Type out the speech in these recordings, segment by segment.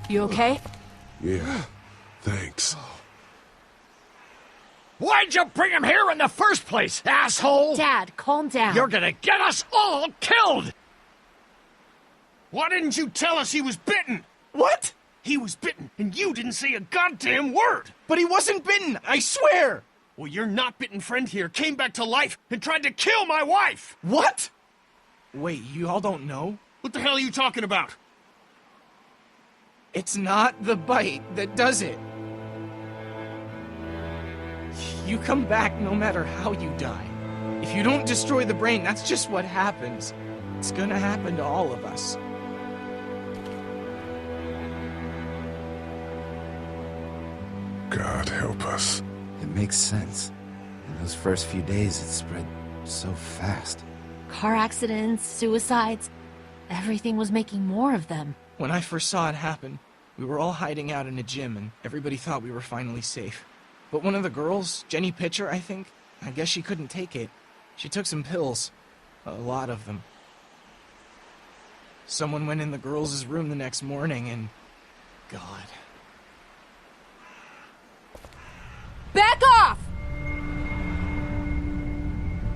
You okay? Yeah, thanks. Why'd you bring him here in the first place, asshole? Dad, calm down. You're gonna get us all killed! Why didn't you tell us he was bitten? What? He was bitten, and you didn't say a goddamn word! But he wasn't bitten, I swear! Well, your not-bitten friend here came back to life and tried to kill my wife! What? Wait, you all don't know? What the hell are you talking about? It's not the bite that does it. You come back no matter how you die. If you don't destroy the brain, that's just what happens. It's gonna happen to all of us. God help us. It makes sense. In those first few days, it spread so fast. Car accidents, suicides. Everything was making more of them. When I first saw it happen, we were all hiding out in a gym and everybody thought we were finally safe. But one of the girls, Jenny Pitcher, I think, I guess she couldn't take it. She took some pills. A lot of them. Someone went in the girls' room the next morning and... God. Back off!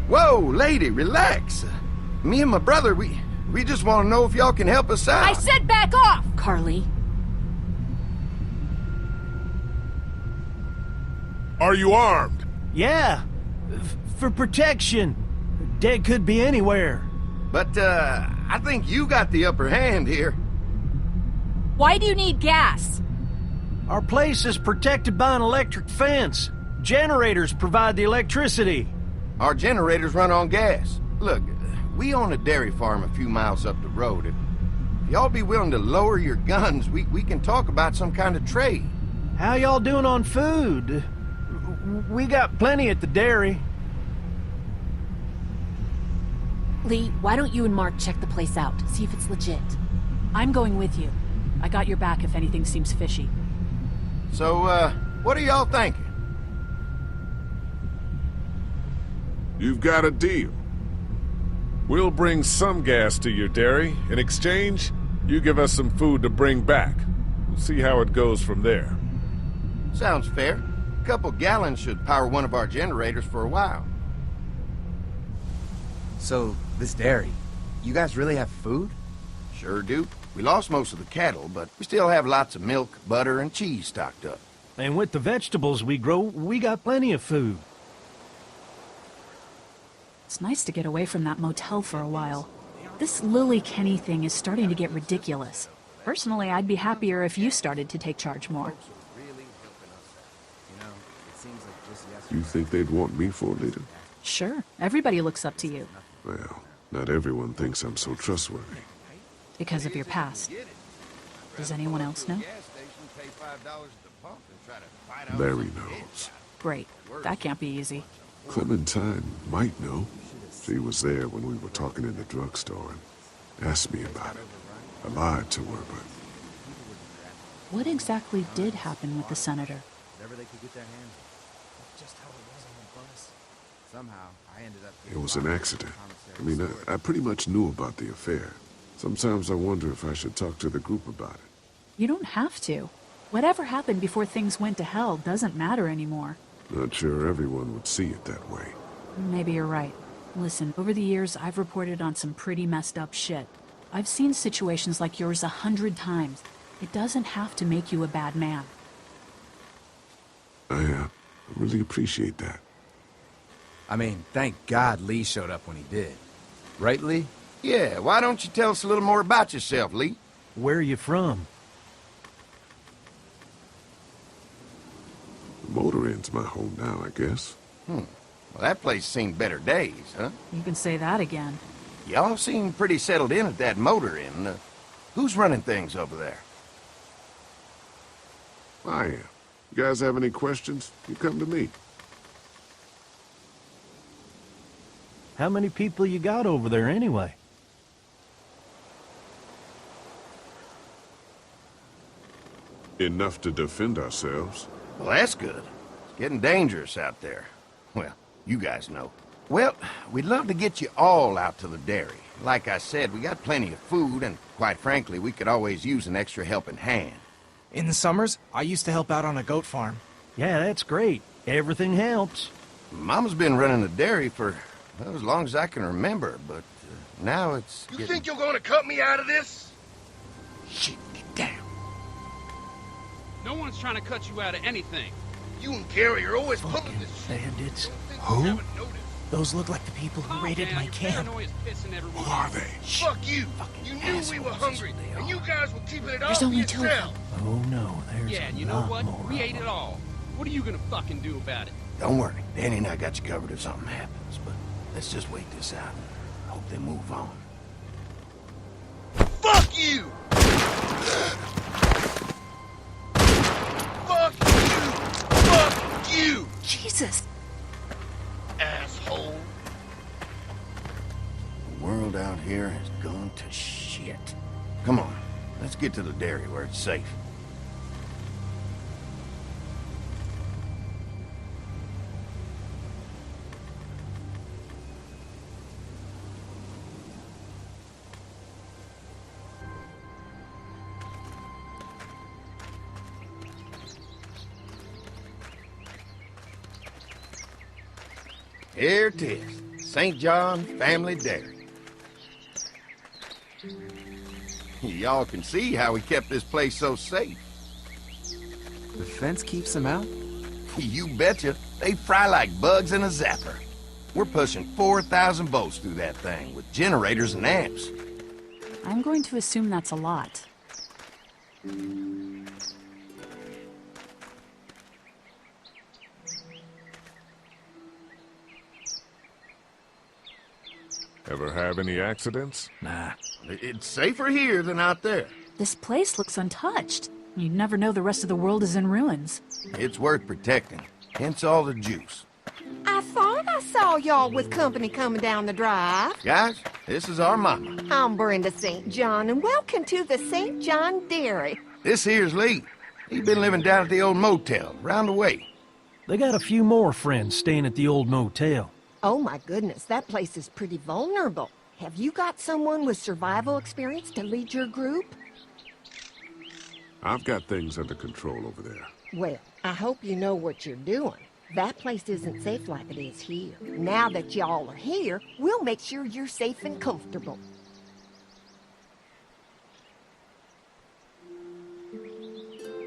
Whoa, lady, relax. Me and my brother, we just want to know if y'all can help us out. I said back off! Carly. Are you armed? Yeah, for protection. Dead could be anywhere. But, I think you got the upper hand here. Why do you need gas? Our place is protected by an electric fence. Generators provide the electricity. Our generators run on gas. Look, we own a dairy farm a few miles up the road. If y'all be willing to lower your guns, we can talk about some kind of trade. How y'all doing on food? We got plenty at the dairy. Lee, why don't you and Mark check the place out, see if it's legit? I'm going with you. I got your back if anything seems fishy. So, what are y'all thinking? You've got a deal. We'll bring some gas to your dairy. In exchange, you give us some food to bring back. We'll see how it goes from there. Sounds fair. A couple gallons should power one of our generators for a while. So, this dairy, you guys really have food? Sure do. We lost most of the cattle, but we still have lots of milk, butter, and cheese stocked up. And with the vegetables we grow, we got plenty of food. It's nice to get away from that motel for a while. This Lily Kenny thing is starting to get ridiculous. Personally, I'd be happier if you started to take charge more. You think they'd want me for a leader? Sure, everybody looks up to you. Well, not everyone thinks I'm so trustworthy. Because of your past. Does anyone else know? Larry knows. Great. That can't be easy. Clementine might know. She was there when we were talking in the drugstore and asked me about it. I lied to her, but... What exactly did happen with the senator? It was an accident. I mean, I pretty much knew about the affair. Sometimes I wonder if I should talk to the group about it. You don't have to. Whatever happened before things went to hell doesn't matter anymore. Not sure everyone would see it that way. Maybe you're right. Listen, over the years, I've reported on some pretty messed up shit. I've seen situations like yours 100 times. It doesn't have to make you a bad man. I really appreciate that. I mean, thank God Lee showed up when he did. Right, Lee? Yeah, why don't you tell us a little more about yourself, Lee? Where are you from? Motor Inn's my home now, I guess. Well, that place seen better days, huh? You can say that again. Y'all seem pretty settled in at that Motor Inn. Who's running things over there? I am. You guys have any questions? You come to me. How many people you got over there anyway? Enough to defend ourselves. Well, that's good. It's getting dangerous out there. Well, you guys know. Well, we'd love to get you all out to the dairy. Like I said, we got plenty of food, and quite frankly, we could always use an extra helping hand. In the summers, I used to help out on a goat farm. Yeah, that's great. Everything helps. Mama's been running a dairy for well, as long as I can remember, but now it's You getting... think you're gonna cut me out of this? Shit, get down. No one's trying to cut you out of anything. You and Gary are always pulling Fucking this shit. bandits. Who? You haven't noticed. Those look like the people who Calm raided down, my your camp. paranoia's pissing everyone Who are off. they? Fuck you. Fucking You knew we were assholes, hungry, that's what they and you are. guys were keeping it all There's for only two of yourself. Oh no, there's Yeah, a and you know lot what? more We of ate them. it all. What are you gonna fucking do about it? Don't worry, Danny and I got you covered if something happens, but let's just wait this out and hope they move on. Fuck you! Fuck you! Fuck you! Jesus! Asshole! The world out here has gone to shit. Come on, let's get to the dairy where it's safe. Here it is, St. John Family Dairy. Y'all can see how we kept this place so safe. The fence keeps them out? You betcha. They fry like bugs in a zapper. We're pushing 4,000 volts through that thing with generators and amps. I'm going to assume that's a lot. Ever have any accidents? Nah. It's safer here than out there. This place looks untouched. You'd never know the rest of the world is in ruins. It's worth protecting, hence all the juice. I thought I saw y'all with company coming down the drive. Guys, this is our mama. I'm Brenda St. John, and welcome to the St. John Dairy. This here's Lee. He's been living down at the old motel, round the way. They got a few more friends staying at the old motel. Oh my goodness, that place is pretty vulnerable. Have you got someone with survival experience to lead your group? I've got things under control over there. Well, I hope you know what you're doing. That place isn't safe like it is here. Now that y'all are here, we'll make sure you're safe and comfortable.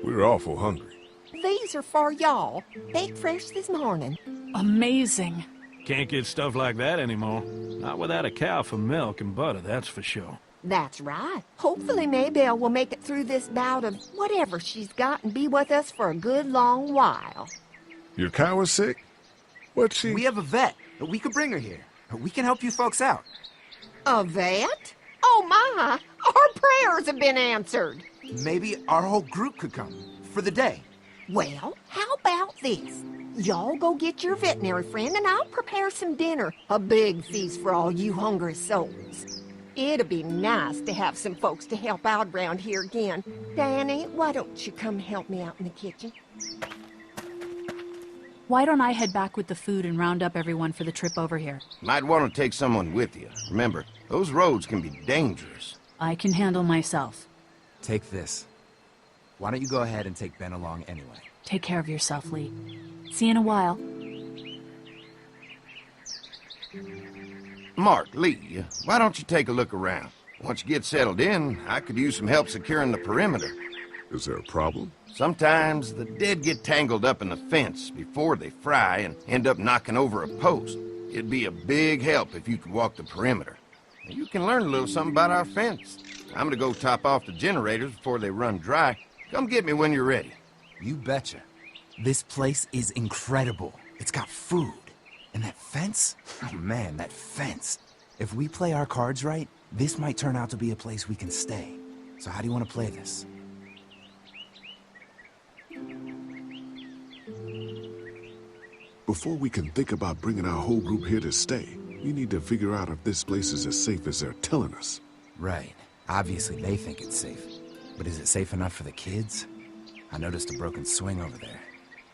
We're awful hungry. These are for y'all, baked fresh this morning. Amazing. Can't get stuff like that anymore. Not without a cow for milk and butter, that's for sure. That's right. Hopefully Maybelle will make it through this bout of whatever she's got and be with us for a good long while. Your cow is sick? What's she? We have a vet. We could bring her here. We can help you folks out. A vet? Oh my! Our prayers have been answered. Maybe our whole group could come for the day. Well, how about this? Y'all go get your veterinary friend and I'll prepare some dinner. A big feast for all you hungry souls. It'd be nice to have some folks to help out around here again. Danny, why don't you come help me out in the kitchen? Why don't I head back with the food and round up everyone for the trip over here? Might want to take someone with you. Remember, those roads can be dangerous. I can handle myself. Take this. Why don't you go ahead and take Ben along anyway? Take care of yourself, Lee. See you in a while. Mark, Lee, why don't you take a look around? Once you get settled in, I could use some help securing the perimeter. Is there a problem? Sometimes the dead get tangled up in the fence before they fry and end up knocking over a post. It'd be a big help if you could walk the perimeter. You can learn a little something about our fence. I'm gonna go top off the generators before they run dry. Come get me when you're ready. You betcha. This place is incredible. It's got food. And that fence? Oh man, that fence. If we play our cards right, this might turn out to be a place we can stay. So how do you want to play this? Before we can think about bringing our whole group here to stay, we need to figure out if this place is as safe as they're telling us. Right. Obviously they think it's safe. But is it safe enough for the kids? I noticed a broken swing over there.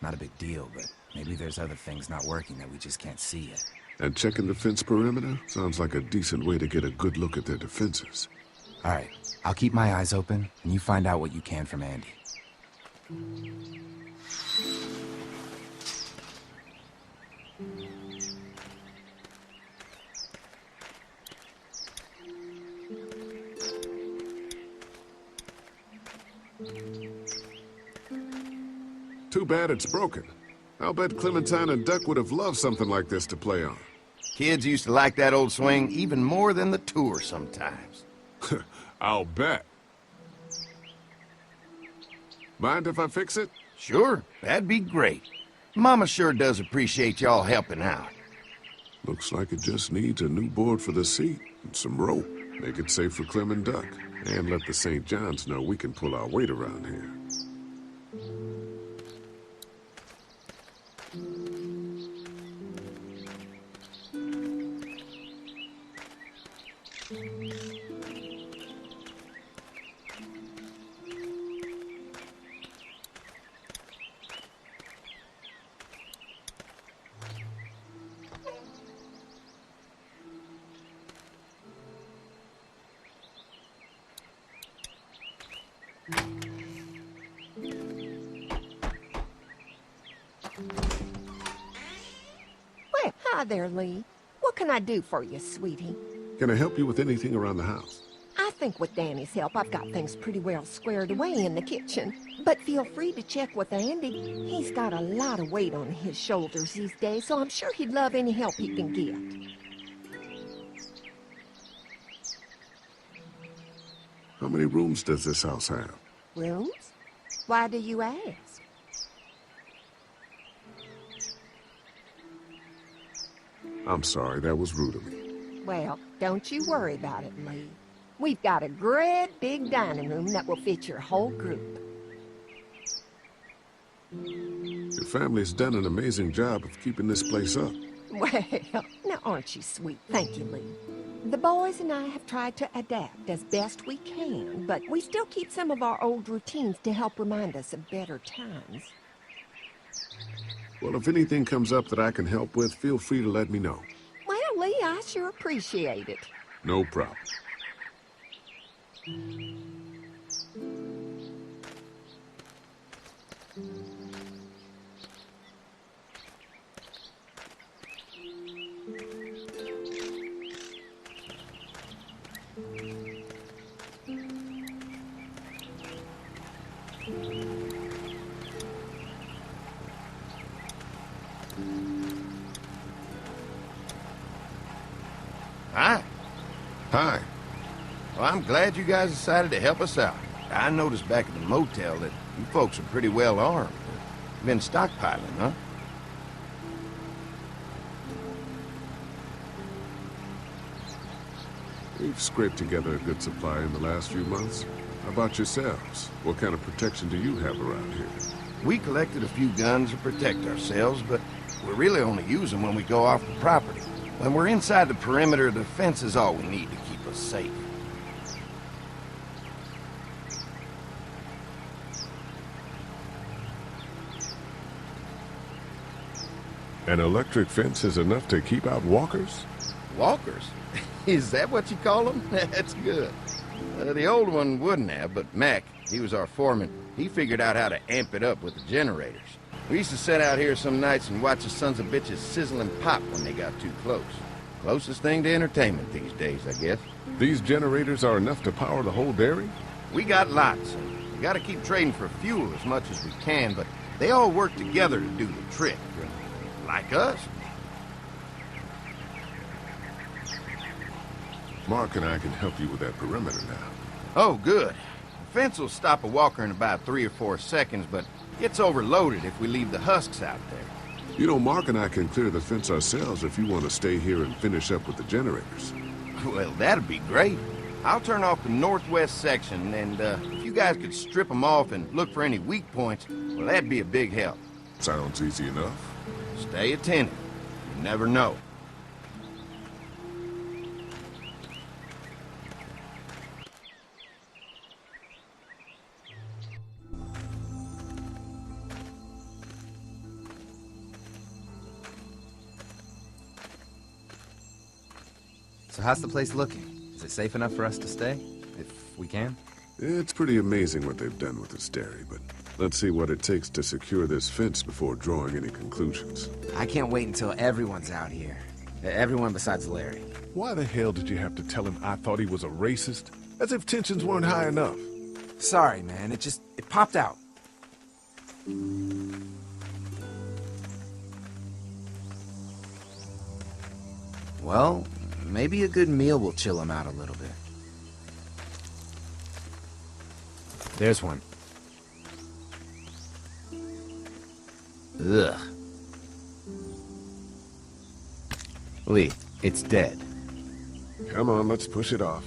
Not a big deal, but maybe there's other things not working that we just can't see yet. And checking the fence perimeter sounds like a decent way to get a good look at their defenses. All right, I'll keep my eyes open, and you find out what you can from Andy. Too bad it's broken. I'll bet Clementine and Duck would have loved something like this to play on. Kids used to like that old swing even more than the tour sometimes. I'll bet. Mind if I fix it? Sure, that'd be great. Mama sure does appreciate y'all helping out. Looks like it just needs a new board for the seat and some rope. Make it safe for Clem and Duck. And let the St. John's know we can pull our weight around here. Well, hi there, Lee. What can I do for you, sweetie? Can I help you with anything around the house? I think with Danny's help, I've got things pretty well squared away in the kitchen. But feel free to check with Andy. He's got a lot of weight on his shoulders these days, so I'm sure he'd love any help he can get. How many rooms does this house have? Rooms? Why do you ask? I'm sorry, that was rude of me. Well, don't you worry about it, Lee. We've got a great big dining room that will fit your whole group. Your family's done an amazing job of keeping this place up. Well, now aren't you sweet? Thank you, Lee. The boys and I have tried to adapt as best we can, but we still keep some of our old routines to help remind us of better times. Well, if anything comes up that I can help with, feel free to let me know. Well, Lee, I sure appreciate it. No problem. Hi. Hi. Well, I'm glad you guys decided to help us out. I noticed back at the motel that you folks are pretty well armed. You've been stockpiling, huh? We've scraped together a good supply in the last few months. How about yourselves? What kind of protection do you have around here? We collected a few guns to protect ourselves, but we really only use them when we go off the property. When we're inside the perimeter, the fence is all we need to keep us safe. An electric fence is enough to keep out walkers? Walkers? Is that what you call them? That's good. The old one wouldn't have, but Mac, he was our foreman. He figured out how to amp it up with the generators. We used to sit out here some nights and watch the sons of bitches sizzle and pop when they got too close. Closest thing to entertainment these days, I guess. These generators are enough to power the whole dairy? We got lots, and we gotta keep trading for fuel as much as we can, but they all work together to do the trick. Like us. Mark and I can help you with that perimeter now. Oh, good. The fence will stop a walker in about 3 or 4 seconds, but gets overloaded if we leave the husks out there. You know, Mark and I can clear the fence ourselves if you want to stay here and finish up with the generators. Well, that'd be great. I'll turn off the northwest section, and if you guys could strip them off and look for any weak points, well, that'd be a big help. Sounds easy enough. Stay attentive. You never know. So how's the place looking? Is it safe enough for us to stay? If we can? It's pretty amazing what they've done with this dairy, but Let's see what it takes to secure this fence before drawing any conclusions. I can't wait until everyone's out here. Everyone besides Larry. Why the hell did you have to tell him I thought he was a racist? As if tensions weren't high enough. Sorry, man. It popped out. Well, maybe a good meal will chill him out a little bit. There's one. Ugh. Lee, it's dead. Come on, let's push it off.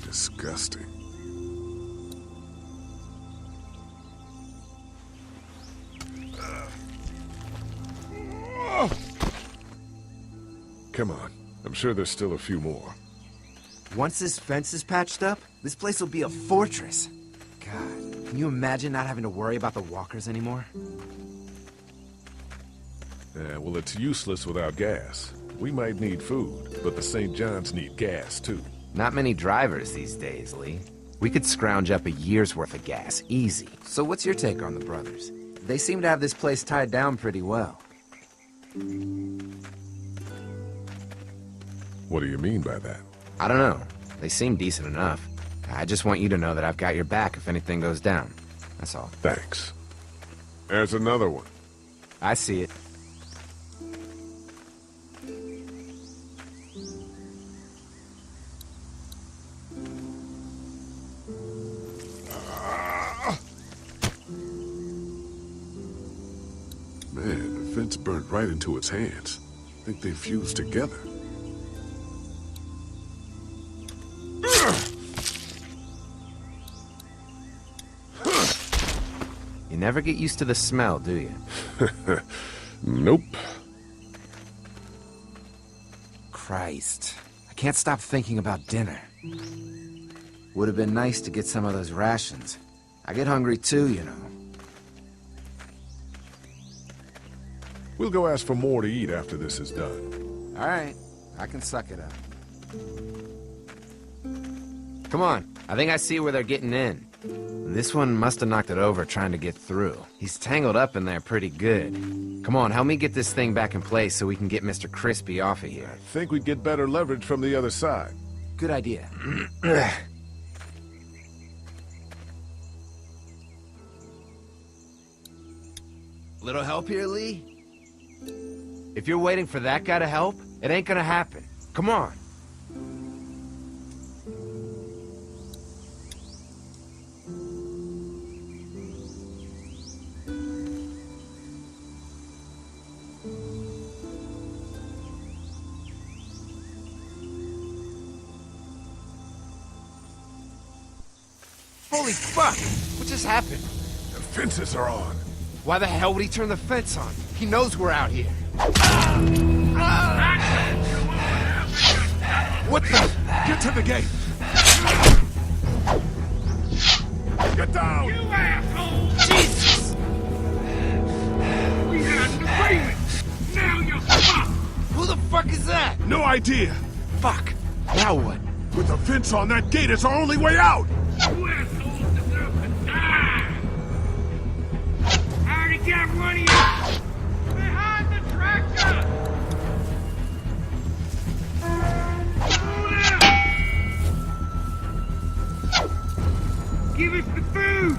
Disgusting. Come on. I'm sure there's still a few more. Once this fence is patched up, this place will be a fortress. God, can you imagine not having to worry about the walkers anymore? Yeah, well, it's useless without gas. We might need food, but the St. John's need gas, too. Not many drivers these days, Lee. We could scrounge up a year's worth of gas, easy. So what's your take on the brothers? They seem to have this place tied down pretty well. What do you mean by that? I don't know. They seem decent enough. I just want you to know that I've got your back if anything goes down. That's all. Thanks. There's another one. I see it. Man, the fence burnt right into its hands. I think they fused together. You never get used to the smell, do you? Nope. Christ. I can't stop thinking about dinner. Would have been nice to get some of those rations. I get hungry too, you know. We'll go ask for more to eat after this is done. All right. I can suck it up. Come on. I think I see where they're getting in. This one must have knocked it over trying to get through. He's tangled up in there pretty good. Come on, help me get this thing back in place so we can get Mr. Crispy off of here. I think we'd get better leverage from the other side. Good idea. Little help here, Lee? If you're waiting for that guy to help, it ain't gonna happen. Come on. Holy fuck! What just happened? The fences are on. Why the hell would he turn the fence on? He knows we're out here. What the? Get to the gate! Get down! You asshole! Jesus! We had an agreement! Now you're fucked! Who the fuck is that? No idea! Fuck! Now what? With the fence on that gate, it's our only way out! You assholes deserve to die! I already got one of you! Behind the tractor! Hold up! Give us the food!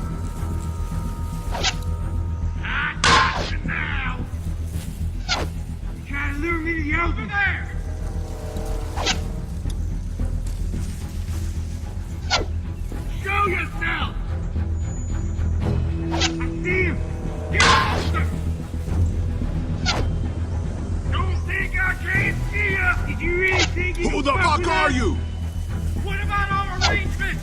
I got you now! You trying to lure me to the over there! Show yourself! I see him! Get closer! Don't think I can't see you! Did you really think you Who could the fuck fuck with are us? you? What about our arrangement?